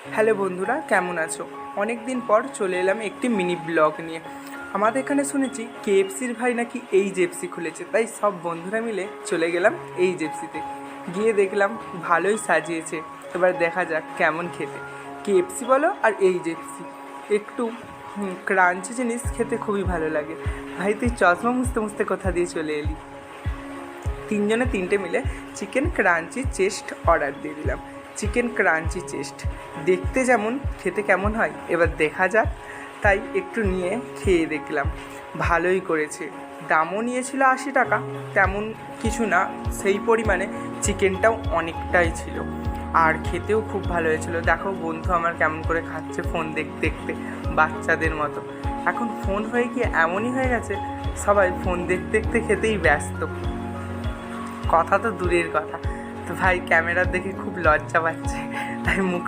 Hello বন্ধুরা, কেমন আছো? অনেক দিন পর চলে এলাম একটি মিনি ব্লগ নিয়ে। আমাদের এখানে শুনেছি কেএফসির ভাই নাকি এই জেপসি খুলেছে, তাই সব বন্ধুরা মিলে চলে গেলাম এই জেপসিতে। গিয়ে দেখলাম ভালোই সাজিয়েছে। এবার দেখা যাক কেমন খেতে। কেএফসি বলো আর এই জেপসি, একটু ক্রাঞ্চি জিনিস খেতে খুবই ভালো লাগে। ভাই তুই চশমা মুছতে মুছতে কোথা দিয়ে চলে এলি? তিনজনে তিনটে মিলে চিকেন ক্রাঞ্চি চেস্ট অর্ডার দিয়ে দিলাম। চিকেন ক্রাঞ্চি চেস্ট দেখতে যেমন, খেতে কেমন হয় এবার দেখা যাক। তাই একটু নিয়ে খেয়ে দেখলাম, ভালোই করেছে। দামও নিয়েছিল 80 টাকা, তেমন কিছু না, সেই পরিমাণে চিকেনটাও অনেকটাই ছিল, আর খেতেও খুব ভালো হয়েছিল। দেখো বন্ধু আমার কেমন করে খাচ্ছে ফোন দেখতে দেখতে, বাচ্চাদের মতো। এখন ফোন হয়ে গিয়ে এমনই হয়ে গেছে, সবাই ফোন দেখতে দেখতে খেতেই ব্যস্ত। কথা তো দূরের কথা, তো ভাই ক্যামেরা দেখে খুব লজ্জা পাচ্ছে, তাই মুখ